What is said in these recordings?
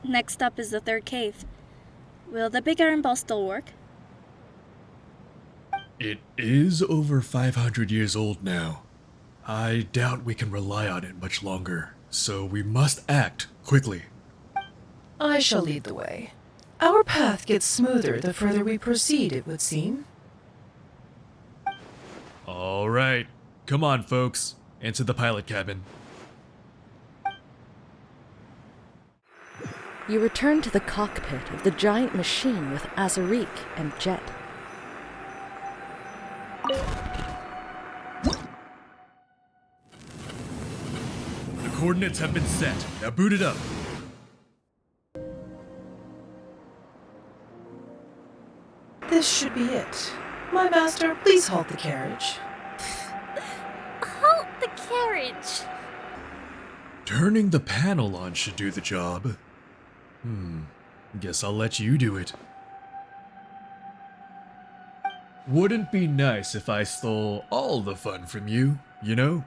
Next up is the third cave. Will the big iron ball still work? It is over 500 years old now. I doubt we can rely on it much longer, so we must act quickly. I shall lead the way. Our path gets smoother the further we proceed, it would seem. All right, come on, folks, into the pilot cabin. You return to the cockpit of the giant machine with Azariq and Jeht. The coordinates have been set. Now boot it up. This should be it. My master, please halt the carriage. Halt the carriage! Turning the panel on should do the job. Guess I'll let you do it. Wouldn't be nice if I stole all the fun from you, you know?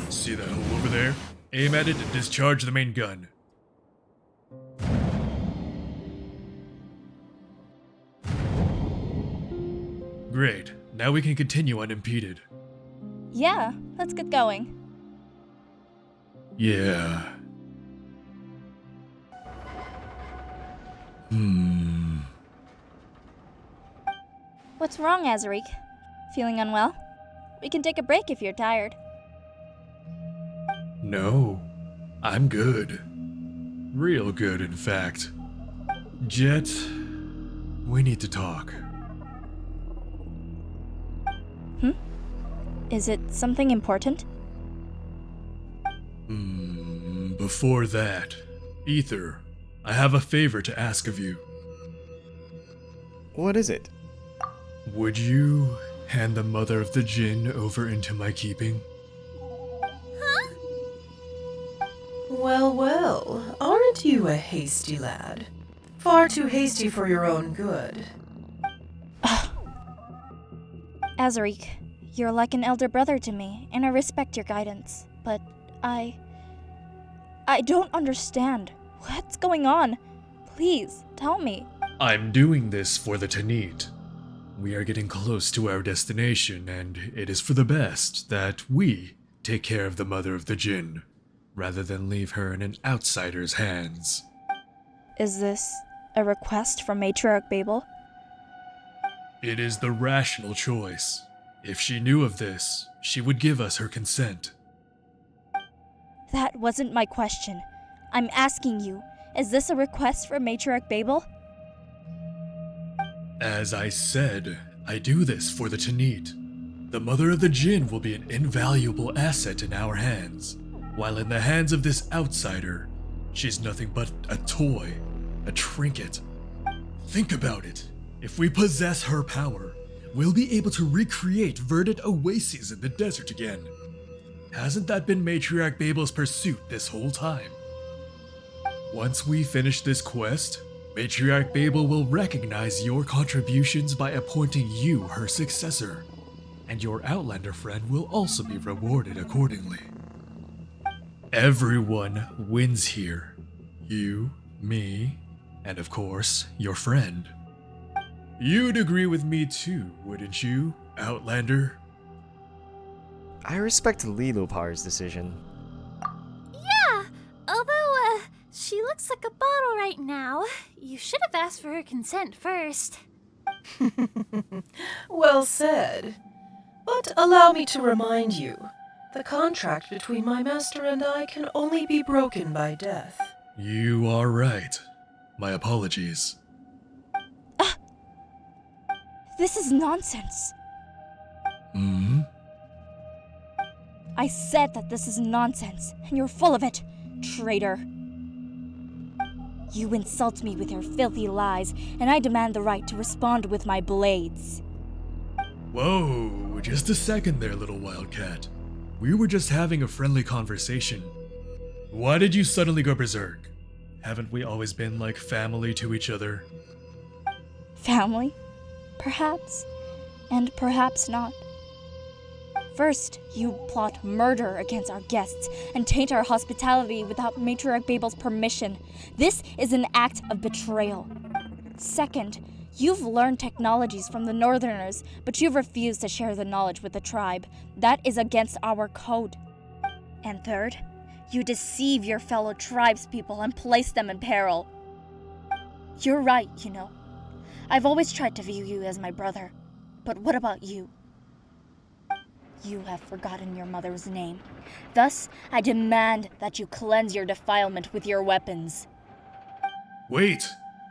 See that hole over there? Aim at it and discharge the main gun. Great. Now we can continue unimpeded. Yeah, let's get going. Yeah. What's wrong, Azariq? Feeling unwell? We can take a break if you're tired. No, I'm good. Real good, in fact. Jeht, we need to talk. Is it something important? Before that, Aether, I have a favor to ask of you. What is it? Would you hand the mother of the Jinn over into my keeping? Well, well, aren't you a hasty lad? Far too hasty for your own good. Azariq, you're like an elder brother to me, and I respect your guidance. But I don't understand. What's going on? Please, tell me. I'm doing this for the Tanit. We are getting close to our destination, and it is for the best that we take care of the mother of the Jinn, rather than leave her in an outsider's hands. Is this a request from Matriarch Babel? It is the rational choice. If she knew of this, she would give us her consent. That wasn't my question. I'm asking you, is this a request from Matriarch Babel? As I said, I do this for the Tanit. The mother of the Jinn will be an invaluable asset in our hands, while in the hands of this outsider, she's nothing but a toy, a trinket. Think about it. If we possess her power, we'll be able to recreate verdant oases in the desert again. Hasn't that been Matriarch Babel's pursuit this whole time? Once we finish this quest, Matriarch Babel will recognize your contributions by appointing you her successor, and your Outlander friend will also be rewarded accordingly. Everyone wins here. You, me, and of course, your friend. You'd agree with me too, wouldn't you, Outlander? I respect Liloupar's decision. Yeah, although, she looks like a bottle right now. You should have asked for her consent first. Well said. But allow me to remind you, the contract between my master and I can only be broken by death. You are right. My apologies. This is nonsense. I said that this is nonsense, and you're full of it, traitor. You insult me with your filthy lies, and I demand the right to respond with my blades. Whoa, just a second there, little wildcat. We were just having a friendly conversation. Why did you suddenly go berserk? Haven't we always been like family to each other? Family? Perhaps, and perhaps not. First, you plot murder against our guests and taint our hospitality without Matriarch Babel's permission. This is an act of betrayal. Second, you've learned technologies from the Northerners, but you've refused to share the knowledge with the tribe. That is against our code. And third, you deceive your fellow tribespeople and place them in peril. You're right, you know. I've always tried to view you as my brother. But what about you? You have forgotten your mother's name. Thus, I demand that you cleanse your defilement with your weapons. Wait!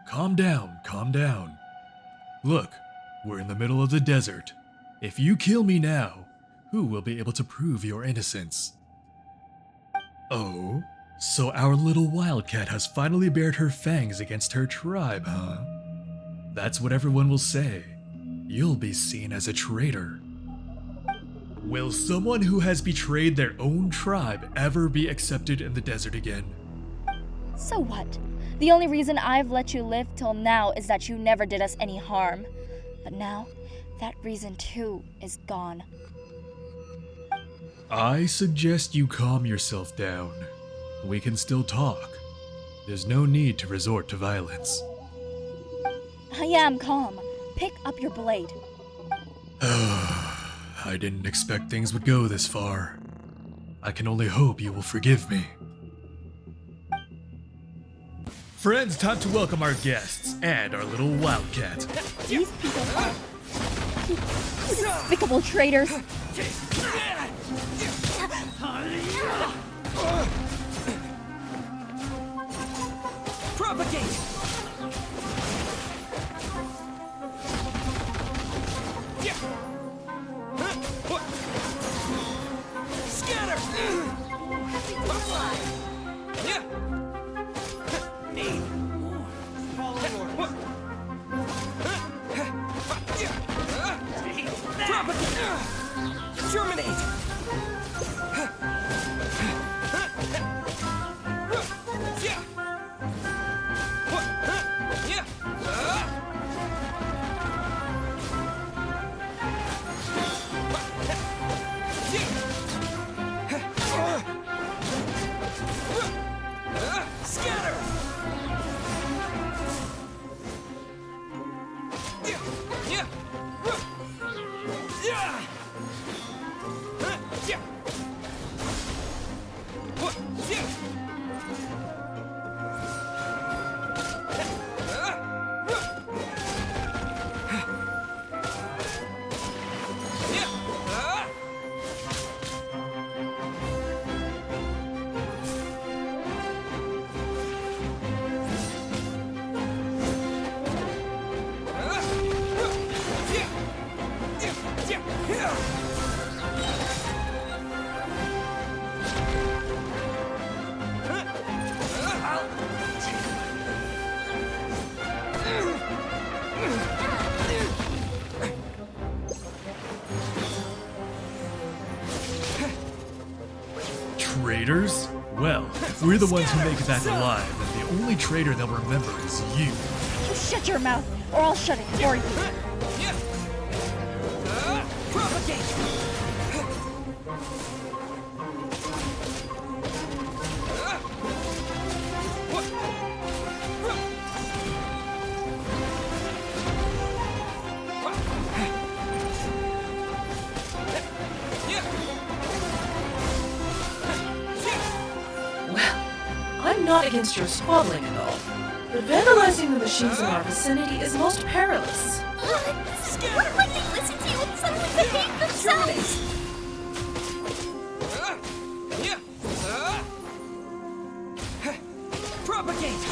Calm down, calm down. Look, we're in the middle of the desert. If you kill me now, who will be able to prove your innocence? Oh? So our little wildcat has finally bared her fangs against her tribe, huh? That's what everyone will say. You'll be seen as a traitor. Will someone who has betrayed their own tribe ever be accepted in the desert again? So what? The only reason I've let you live till now is that you never did us any harm. But now, that reason too is gone. I suggest you calm yourself down. We can still talk. There's no need to resort to violence. I am calm. Pick up your blade. I didn't expect things would go this far. I can only hope you will forgive me. Friends, time to welcome our guests and our little wildcat. These people are despicable traitors. Propagate! Scatter! Need more. Following orders. Propagate! Terminate! Traitors? Well, if we're the ones who make it back alive, then the only traitor they'll remember is you. You shut your mouth, or I'll shut it for you. Propagate! I'm not against your squabbling and all, but vandalizing the machines in our vicinity is most perilous. When they listen to you, suddenly they hate themselves! Propagate!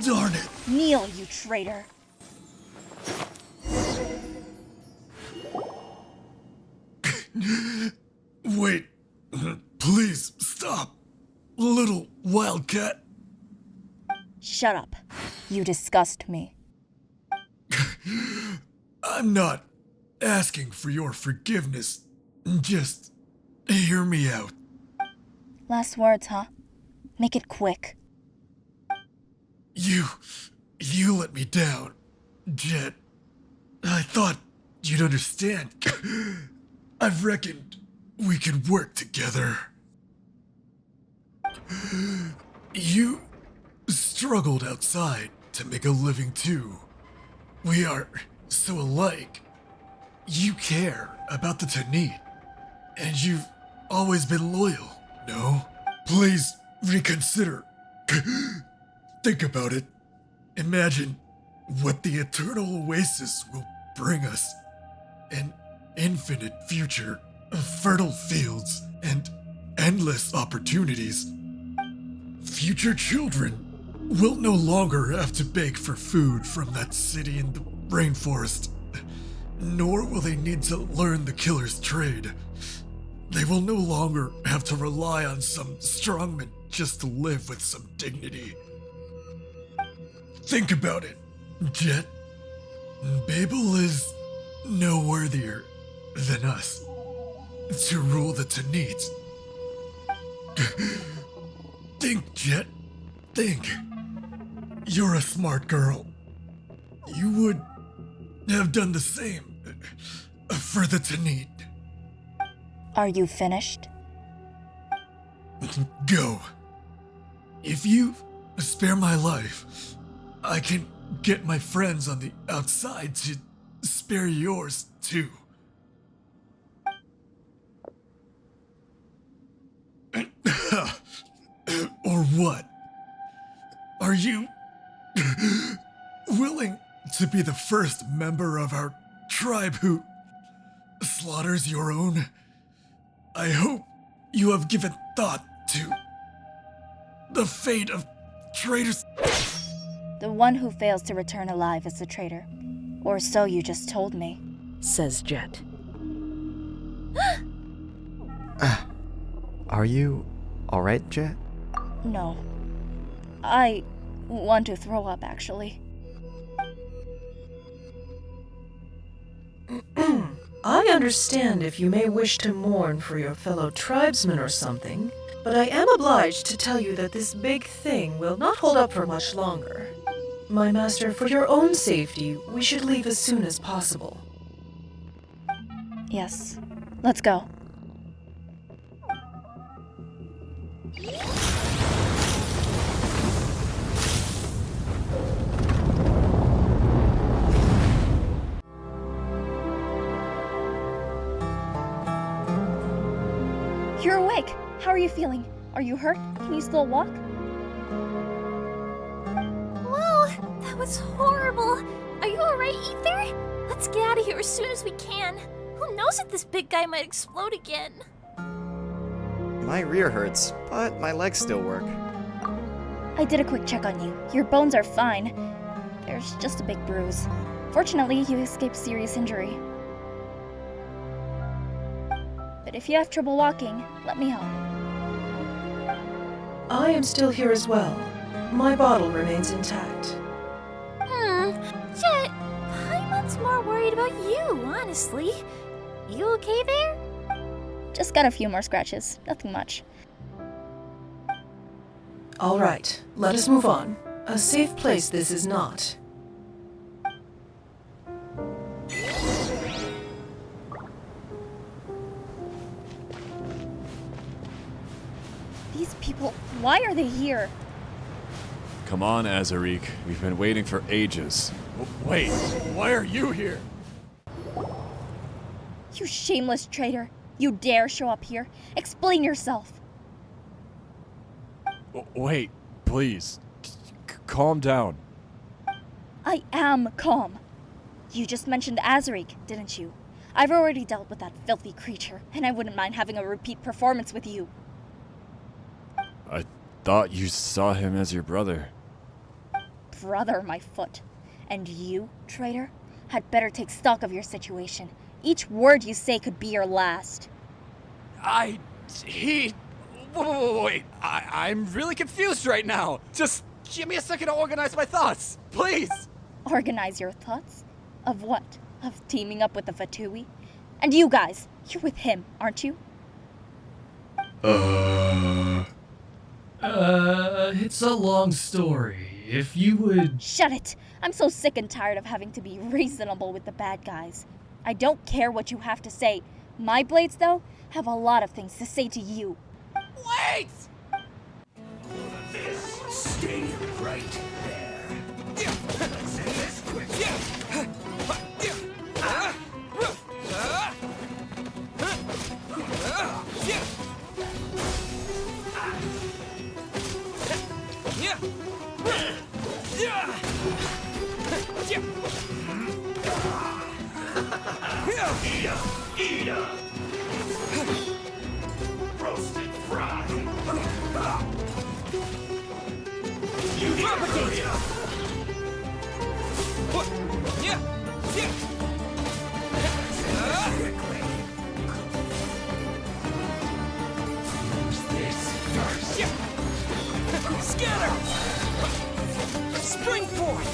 Darn it! Kneel, you traitor. Wait, please stop, little wildcat. Shut up. You disgust me. I'm not asking for your forgiveness. Just hear me out. Last words, huh? Make it quick. You let me down, Jeht. I thought you'd understand. I've reckoned we could work together. You struggled outside to make a living too. We are so alike. You care about the Tanit, and you've always been loyal, no? Please reconsider. Think about it. Imagine what the eternal oasis will bring us. An infinite future of fertile fields and endless opportunities. Future children will no longer have to beg for food from that city in the rainforest, nor will they need to learn the killer's trade. They will no longer have to rely on some strongman just to live with some dignity. Think about it, Jeht. Babel is no worthier than us to rule the Tanit. Think, Jeht. Think. You're a smart girl. You would have done the same for the Tanit. Are you finished? Go. If you spare my life, I can get my friends on the outside to spare yours too. Or what? Are you willing to be the first member of our tribe who slaughters your own? I hope you have given thought to the fate of traitors. The one who fails to return alive is the traitor. Or so you just told me. says Jeht. Are you alright, Jeht? No. I want to throw up, actually. I understand if you may wish to mourn for your fellow tribesmen or something, but I am obliged to tell you that this big thing will not hold up for much longer. My master, for your own safety, we should leave as soon as possible. Yes. Let's go. You're awake. How are you feeling? Are you hurt? Can you still walk? Whoa, that was horrible. Are you alright, Aether? Let's get out of here as soon as we can. Who knows if this big guy might explode again? My rear hurts, but my legs still work. I did a quick check on you. Your bones are fine. There's just a big bruise. Fortunately, you escaped serious injury. But if you have trouble walking, let me help. I am still here as well. My bottle remains intact. Jeht, Paimon's more worried about you, honestly. You okay there? Just got a few more scratches. Nothing much. All right, let us move on. A safe place this is not. These people, why are they here? Come on, Azariq. We've been waiting for ages. Wait, why are you here? You shameless traitor. You dare show up here? Explain yourself. Wait, please. Calm down. I am calm. You just mentioned Azariq, didn't you? I've already dealt with that filthy creature, and I wouldn't mind having a repeat performance with you. I thought you saw him as your brother. Brother, my foot. And you, traitor, had better take stock of your situation. Each word you say could be your last. Wait, I'm really confused right now. Just give me a second to organize my thoughts, please. Organize your thoughts? Of what? Of teaming up with the Fatui? And you guys, you're with him, aren't you? It's a long story. if you would... Shut it! I'm so sick and tired of having to be reasonable with the bad guys. I don't care what you have to say. My blades, though, have a lot of things to say to you. Wait! Stay right there. Let's end this quick. Eat up. Roasted fry. You need to hurry up. Quickly. This first. Scatter! Spring forth!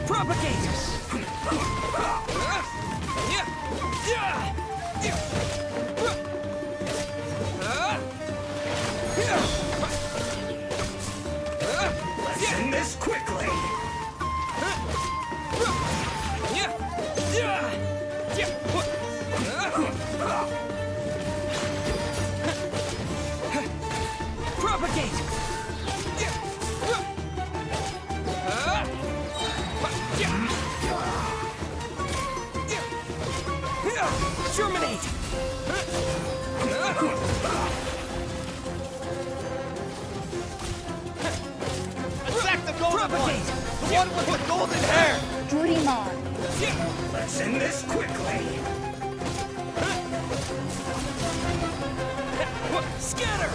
Propagate! Let's end this quickly. Propagate! Germinate! Attack the golden one! The one with the golden hair! Durimon. Let's end this quickly. Scatter!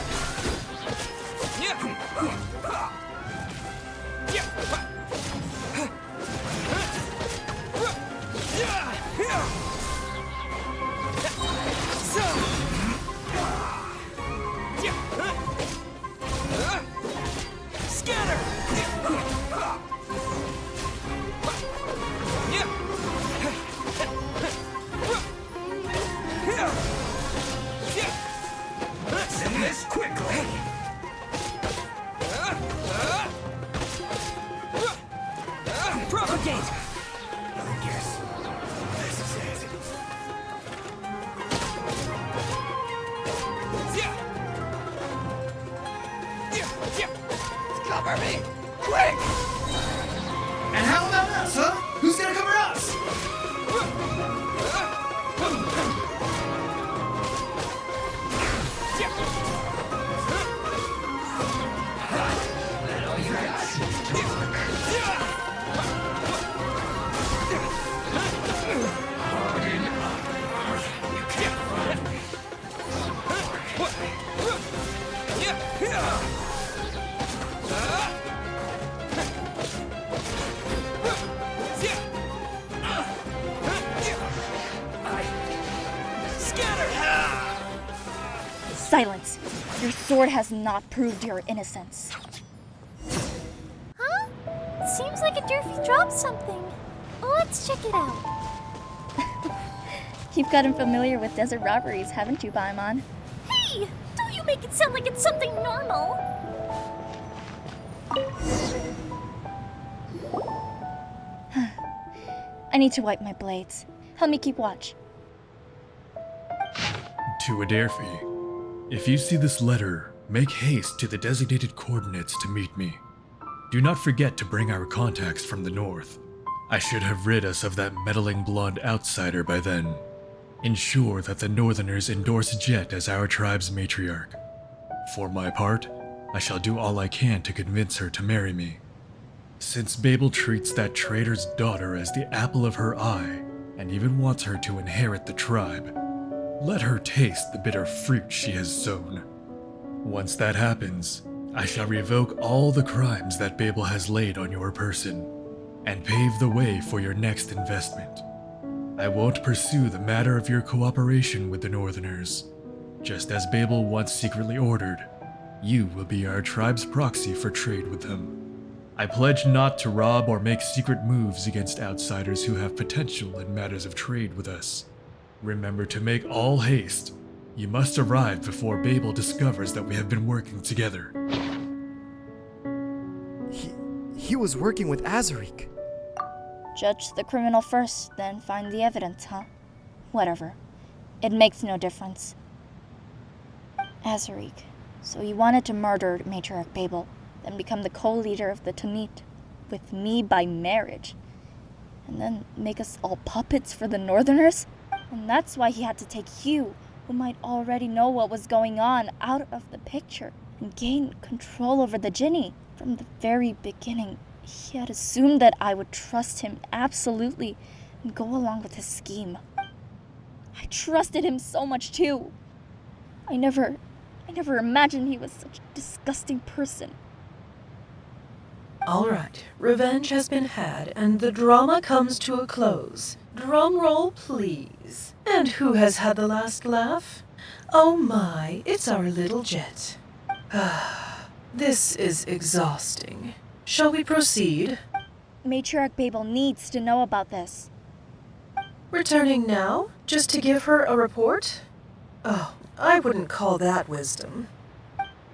Let's end this quickly. Propagate! I guess this is it. Cover me! Quick! And how about us, huh? Who's gonna cover us? Silence. Your sword has not proved your innocence. Huh? Seems like Aderfi dropped something. Let's check it out. You've gotten familiar with desert robberies, haven't you, Paimon? Hey! Don't you make it sound like it's something normal. I need to wipe my blades. Help me keep watch. To Aderfi. If you see this letter, make haste to the designated coordinates to meet me. Do not forget to bring our contacts from the north. I should have rid us of that meddling blonde outsider by then. Ensure that the northerners endorse Jeht as our tribe's matriarch. For my part, I shall do all I can to convince her to marry me. Since Babel treats that traitor's daughter as the apple of her eye, and even wants her to inherit the tribe, let her taste the bitter fruit she has sown. Once that happens, I shall revoke all the crimes that Babel has laid on your person, and pave the way for your next investment. I won't pursue the matter of your cooperation with the Northerners. Just as Babel once secretly ordered, you will be our tribe's proxy for trade with them. I pledge not to rob or make secret moves against outsiders who have potential in matters of trade with us. Remember to make all haste. You must arrive before Babel discovers that we have been working together. He was working with Azariq. Judge the criminal first, then find the evidence, huh? Whatever. It makes no difference. Azariq, so you wanted to murder Matriarch Babel, then become the co-leader of the Tanit, with me by marriage, and then make us all puppets for the Northerners? And that's why he had to take you, who might already know what was going on, out of the picture, and gain control over the Jinni. From the very beginning, he had assumed that I would trust him absolutely and go along with his scheme. I trusted him so much too. I never imagined he was such a disgusting person. All right, revenge has been had, and the drama comes to a close. Drum roll, please. And who has had the last laugh? Oh my, it's our little Jeht. This is exhausting. Shall we proceed? Matriarch Babel needs to know about this. Returning now, just to give her a report? Oh, I wouldn't call that wisdom.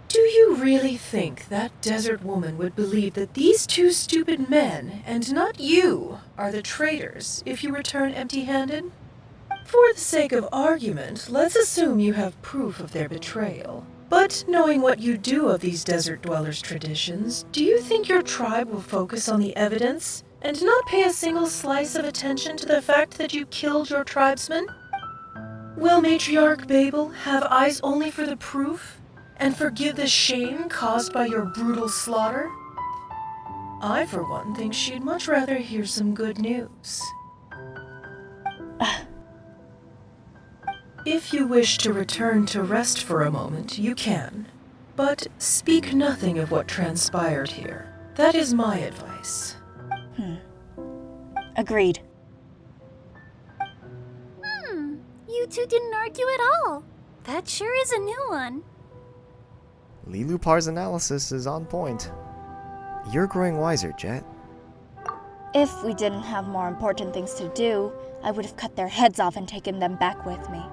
Do you really think that desert woman would believe that these two stupid men, and not you, are the traitors if you return empty-handed? For the sake of argument, let's assume you have proof of their betrayal. But knowing what you do of these desert dwellers' traditions, do you think your tribe will focus on the evidence and not pay a single slice of attention to the fact that you killed your tribesmen? Will Matriarch Babel have eyes only for the proof and forgive the shame caused by your brutal slaughter? I, for one, think she'd much rather hear some good news. If you wish to return to rest for a moment, you can. But speak nothing of what transpired here. That is my advice. Agreed. You two didn't argue at all. That sure is a new one. Liloupar's analysis is on point. You're growing wiser, Jeht. If we didn't have more important things to do, I would have cut their heads off and taken them back with me.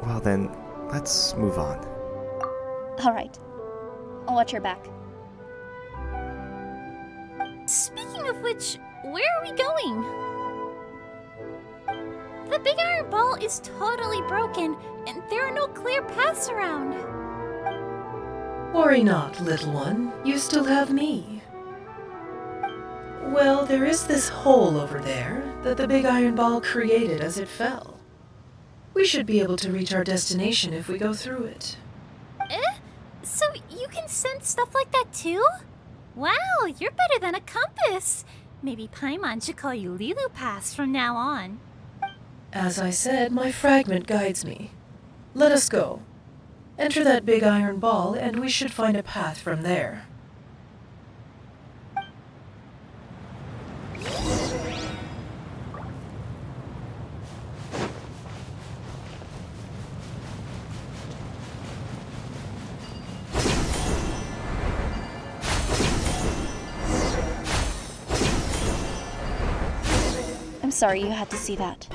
Well then, let's move on. All right. I'll watch your back. Speaking of which, where are we going? The big iron ball is totally broken, and there are no clear paths around. Worry not, little one. You still have me. Well, there is this hole over there that the big iron ball created as it fell. We should be able to reach our destination if we go through it. So you can sense stuff like that too? Wow, you're better than a compass. Maybe Paimon should call you Liloupar from now on. As I said, my fragment guides me. Let us go. Enter that big iron ball, and we should find a path from there. I'm sorry you had to see that.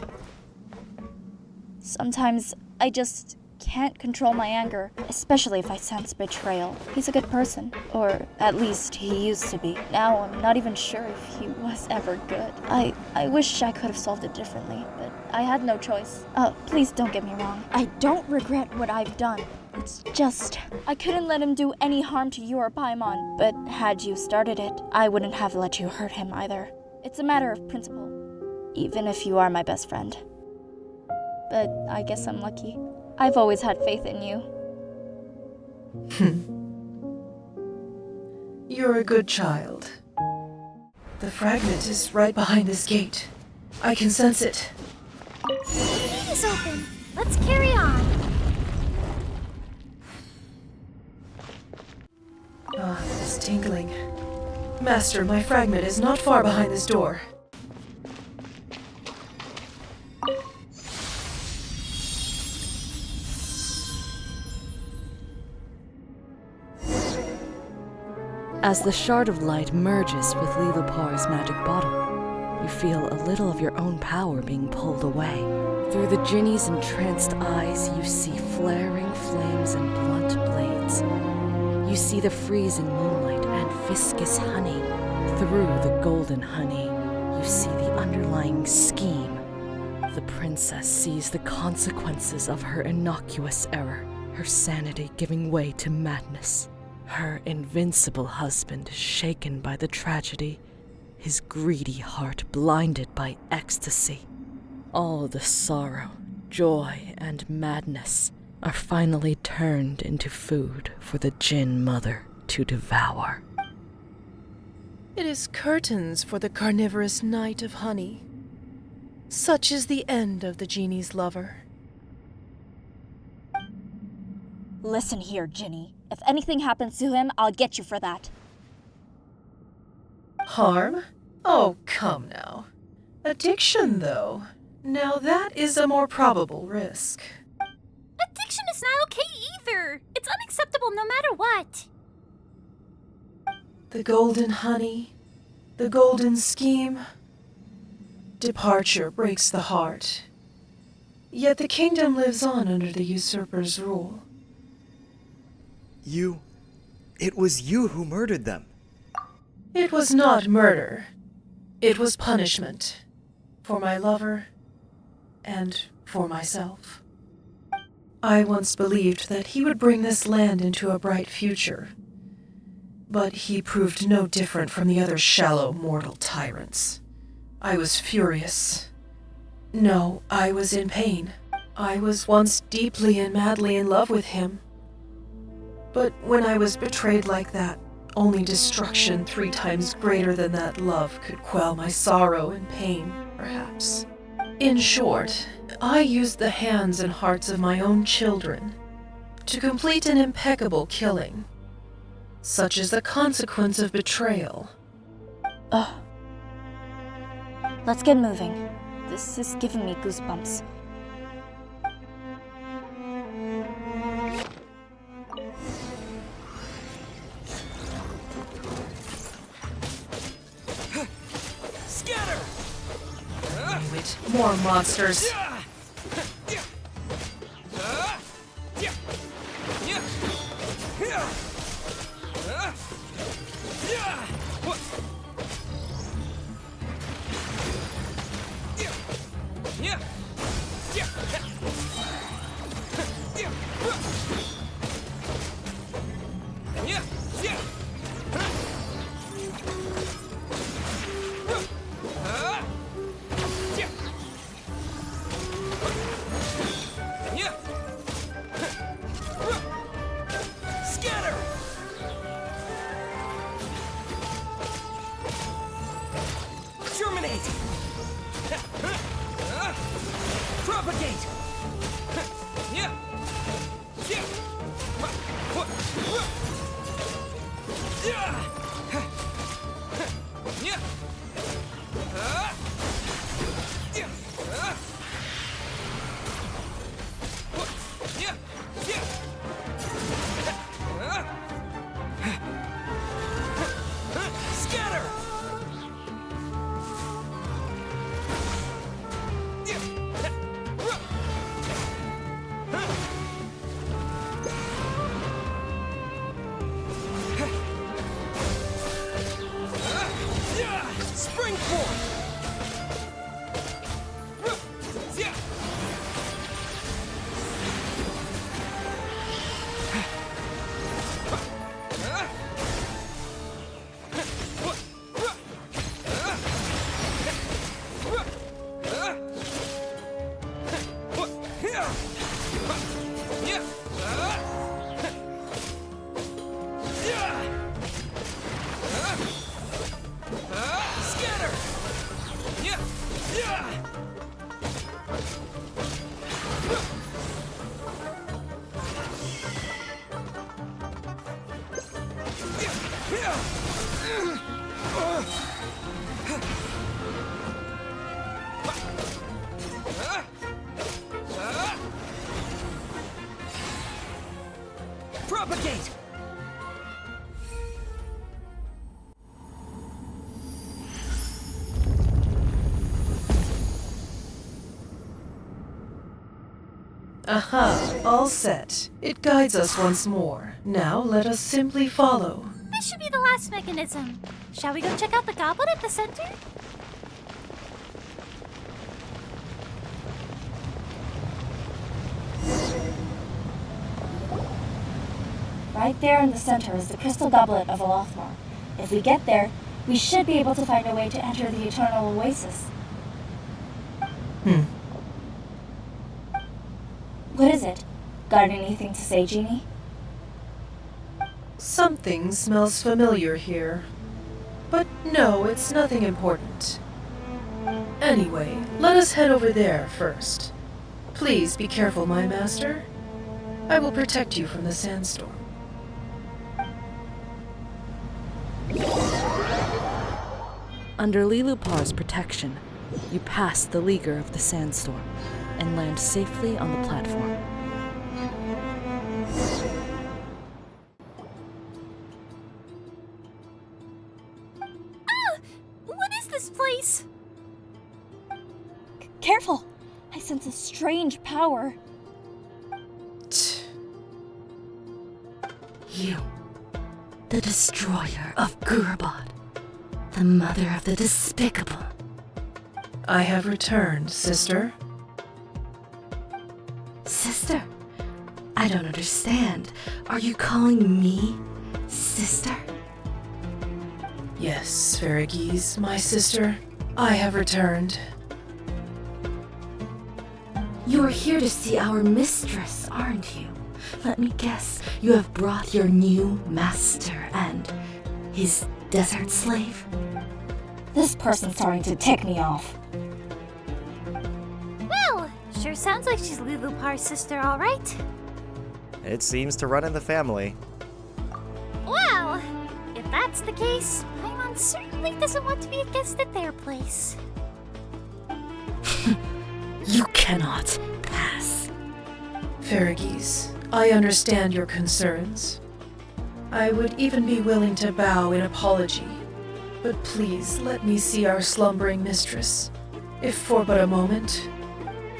Sometimes I just can't control my anger, especially if I sense betrayal. He's a good person, or at least he used to be. Now I'm not even sure if he was ever good. I wish I could have solved it differently, but I had no choice. Please don't get me wrong. I don't regret what I've done. It's just, I couldn't let him do any harm to you or Paimon, but had you started it, I wouldn't have let you hurt him either. It's a matter of principle, even if you are my best friend. But I guess I'm lucky. I've always had faith in you. You're a good child. The fragment is right behind this gate. I can sense it. The gate is open. Let's carry on. It's tingling. Master, my fragment is not far behind this door. As the shard of light merges with Liloupar's magic bottle, you feel a little of your own power being pulled away. Through the Jinnie's entranced eyes, you see flaring flames and blunt blades. You see the freezing moonlight and viscous honey. Through the golden honey, you see the underlying scheme. The princess sees the consequences of her innocuous error, her sanity giving way to madness. Her invincible husband shaken by the tragedy, his greedy heart blinded by ecstasy. All the sorrow, joy, and madness are finally turned into food for the Djinn mother to devour. It is curtains for the carnivorous night of honey. Such is the end of the genie's lover. Listen here, Ginny. If anything happens to him, I'll get you for that. Harm? Oh, come now. Addiction, though. Now that is a more probable risk. Addiction is not okay either. It's unacceptable no matter what. The golden honey, the golden scheme. Departure breaks the heart. Yet the kingdom lives on under the usurper's rule. It was you who murdered them. It was not murder. It was punishment. For my lover, and for myself. I once believed that he would bring this land into a bright future. But he proved no different from the other shallow mortal tyrants. I was furious. No, I was in pain. I was once deeply and madly in love with him. But when I was betrayed like that, only destruction 3 times greater than that love could quell my sorrow and pain, perhaps. In short, I used the hands and hearts of my own children to complete an impeccable killing. Such is the consequence of betrayal. Ugh. Let's get moving. This is giving me goosebumps. More monsters. Aha, all set. It guides us once more. Now let us simply follow. This should be the last mechanism. Shall we go check out the goblet at the center? Right there in the center is the crystal goblet of Alothmar. If we get there, we should be able to find a way to enter the Eternal Oasis. What is it? Got anything to say, Genie? Something smells familiar here. But no, it's nothing important. Anyway, let us head over there first. Please be careful, my master. I will protect you from the sandstorm. Under Liloupar's protection, you pass the leaguer of the sandstorm and land safely on the platform. What is this place? Careful! I sense a strange power. You, the destroyer of Gurabad, the mother of the despicable. I have returned, sister. Sister? I don't understand. Are you calling me sister? Yes, Ferigees, my sister. I have returned. You are here to see our mistress, aren't you? Let me guess, you have brought your new master and his desert slave? This person's starting to tick me off. Well, sure sounds like she's Liloupar's sister, all right. It seems to run in the family. Well, if that's the case, Paimon certainly doesn't want to be a guest at their place. You cannot pass. Ferigees, I understand your concerns. I would even be willing to bow in apology. But please let me see our slumbering mistress, if for but a moment.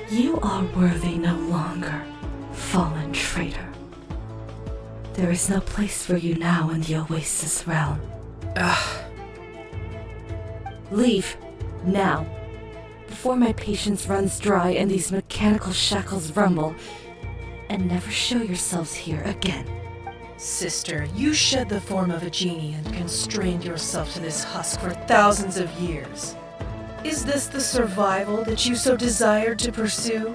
You are worthy no longer, fallen traitor. There is no place for you now in the Oasis realm. Leave, now, before my patience runs dry and these mechanical shackles rumble, and never show yourselves here again. Sister, you shed the form of a genie and constrained yourself to this husk for thousands of years. Is this the survival that you so desired to pursue?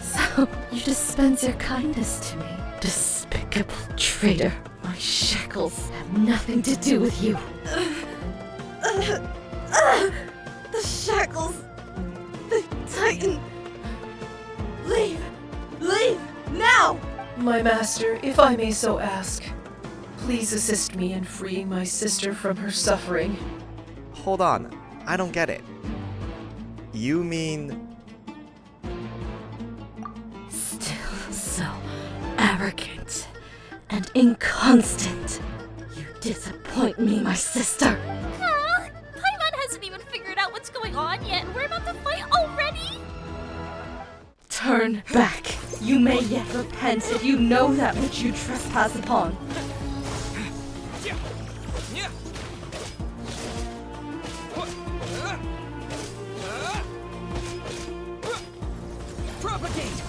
So, you dispense your kindness to me, despicable traitor. My shackles have nothing to do with you. The shackles! They tighten! Leave! Leave! Now! My master, if I may so ask, please assist me in freeing my sister from her suffering. Hold on, I don't get it. You mean... Still so arrogant and inconstant. You disappoint me, my sister. Paimon hasn't even figured out what's going on yet, and we're about to fight already? Turn back. You may yet repent if you know that which you trespass upon. Propagate!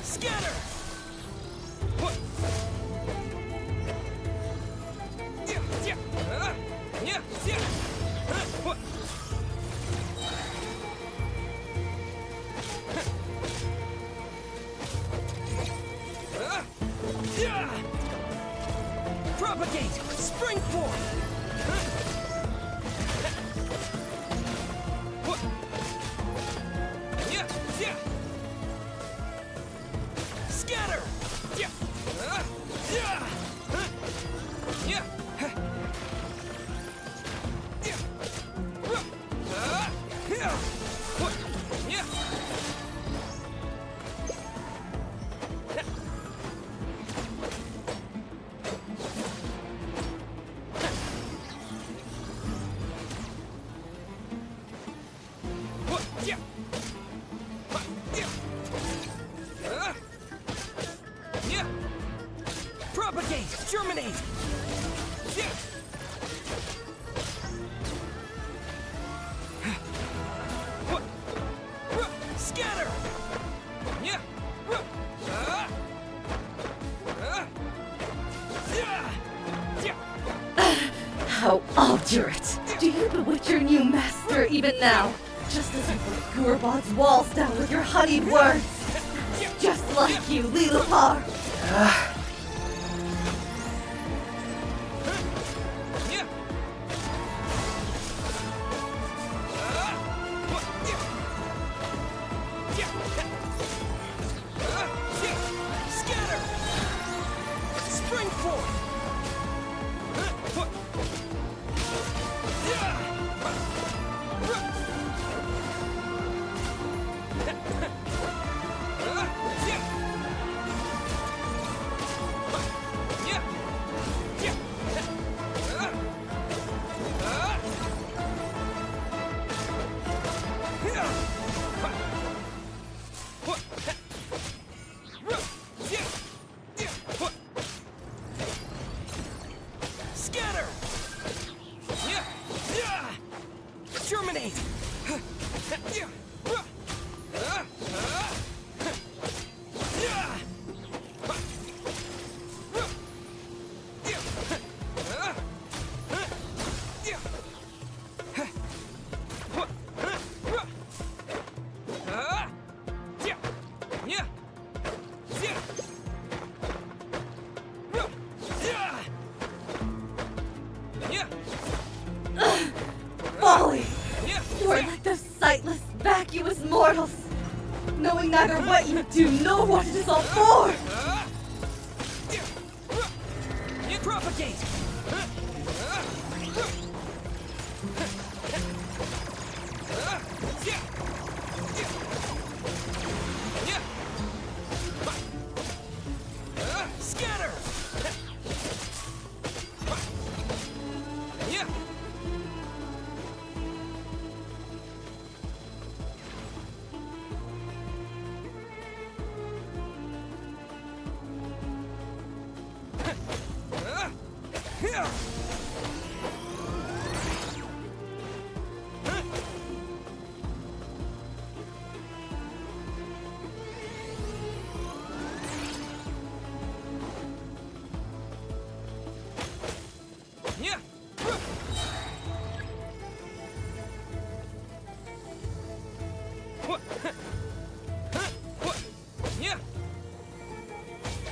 Scatter! Propagate! Spring forth! Scatter! Scatter! How obdurate! Do you bewitch your new master even now? Just as you put Gurbod's walls down with your honeyed words! Just like you, Liloupar! Folly! You are like those sightless, vacuous mortals, knowing neither what you do nor what it is all for! Propagate! Scatter!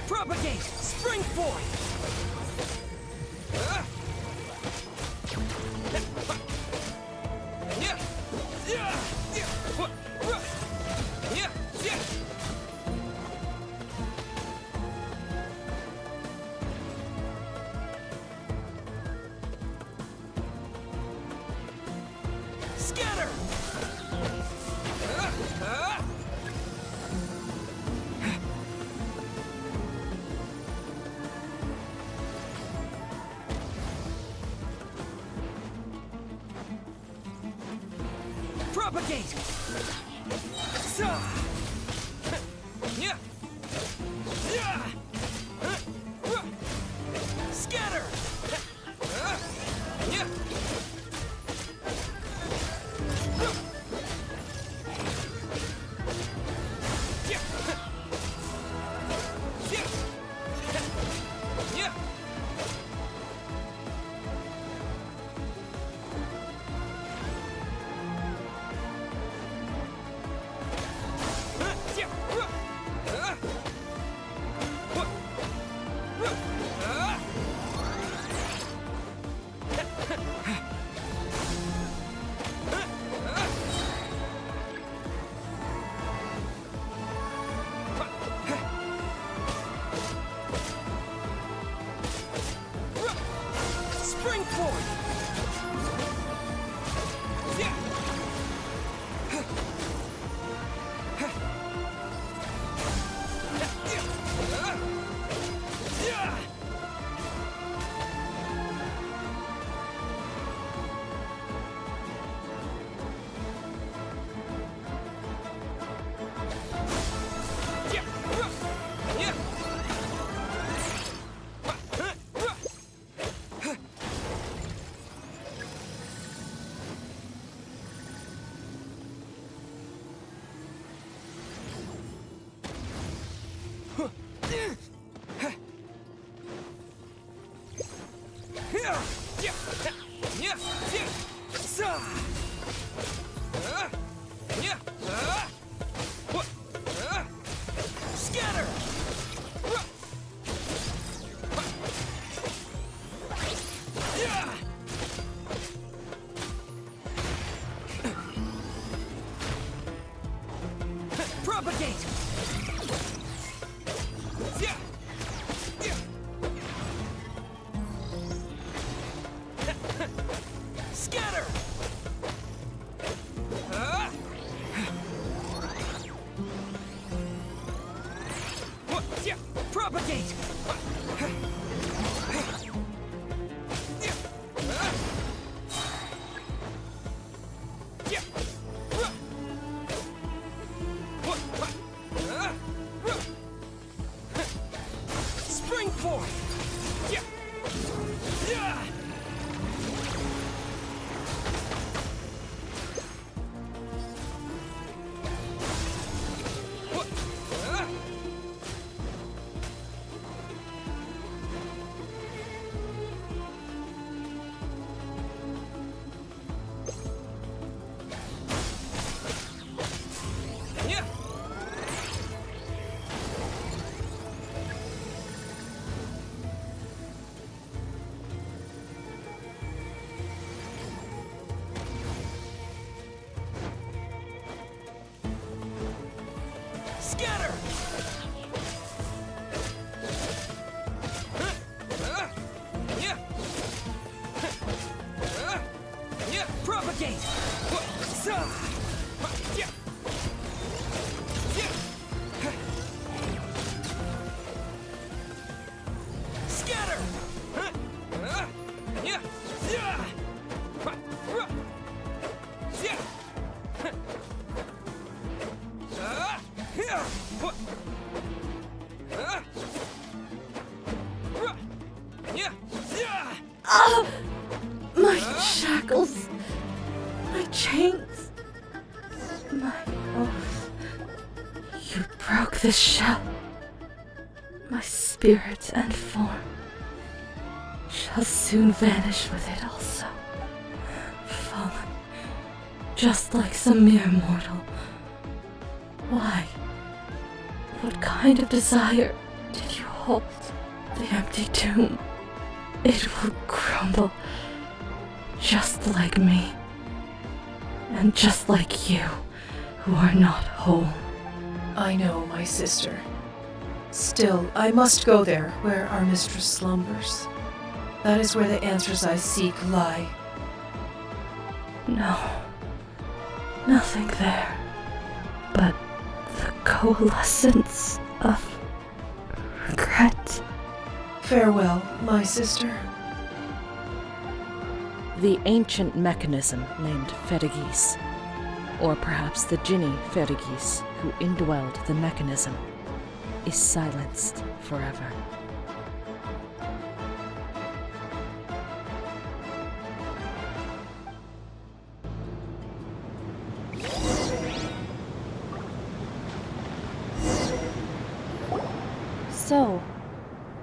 Propagate! Spring forth! Scatter! Propagate! Scatter! Spring forth! Scatter! Propagate! Scatter! Propagate! Spring forth! Scatter! Propagate! Scatter! My shackles, my chains, my oath. You broke this shell. My spirit and form shall soon vanish with it also. Fallen, just like some mere mortal. Why? What kind of desire did you hold? The empty tomb. It will crumble. Just like me. And just like you, who are not whole. I know, my sister. Still, I must go there where our mistress slumbers. That is where the answers I seek lie. No. Nothing there. But the coalescence of regret. Farewell, my sister. The ancient mechanism named Ferigees, or perhaps the Jinni Ferigees who indwelled the mechanism, is silenced forever. So,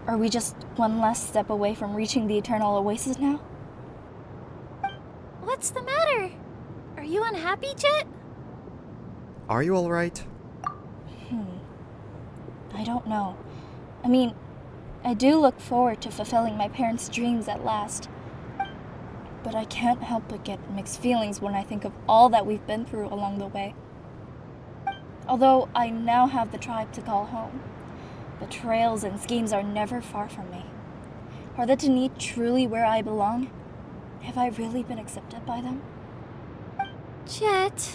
are we just one last step away from reaching the Eternal Oasis now? What's the matter? Are you unhappy, Jeht? Are you alright? I don't know. I mean, I do look forward to fulfilling my parents' dreams at last. But I can't help but get mixed feelings when I think of all that we've been through along the way. Although I now have the tribe to call home, the trails and schemes are never far from me. Are the Tanit truly where I belong? Have I really been accepted by them? Jeht.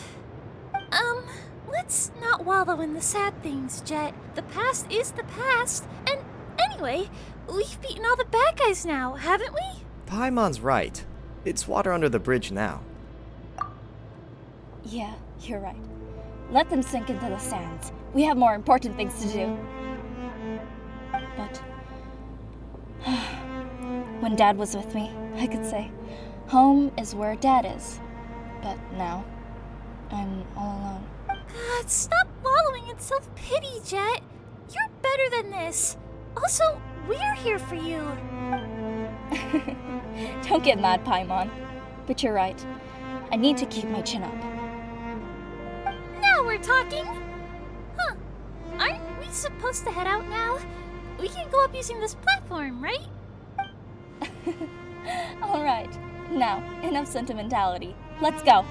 Let's not wallow in the sad things, Jeht. The past is the past. And anyway, we've beaten all the bad guys now, haven't we? Paimon's right. It's water under the bridge now. Yeah, you're right. Let them sink into the sands. We have more important things to do. But when Dad was with me, I could say, home is where Dad is. But now, I'm all alone. God, stop wallowing in self-pity, Jeht. You're better than this. Also, we're here for you. Don't get mad, Paimon. But you're right. I need to keep my chin up. Now we're talking! Huh. Aren't we supposed to head out now? We can go up using this platform, right? Alright. Now, enough sentimentality. Let's go.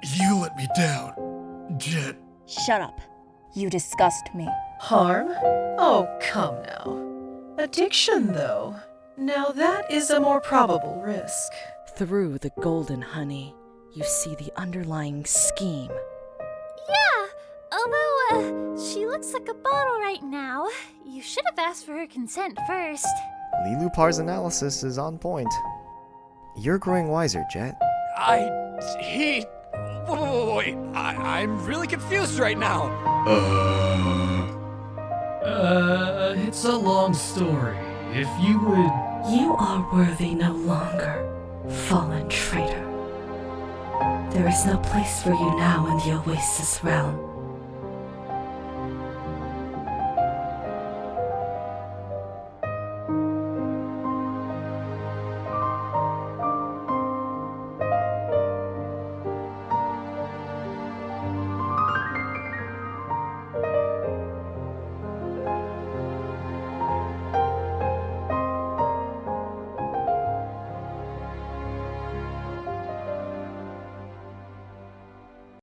You let me down, Jeht. Shut up. You disgust me. Harm? Oh, come now. Addiction, though. Now that is a more probable risk. Through the golden honey, you see the underlying scheme. Yeah, although, she looks like a bottle right now. You should have asked for her consent first. Liloupar's analysis is on point. You're growing wiser, Jeht. Wait, I'm really confused right now. It's a long story. If you would... You are worthy no longer, fallen traitor. There is no place for you now in the Oasis realm.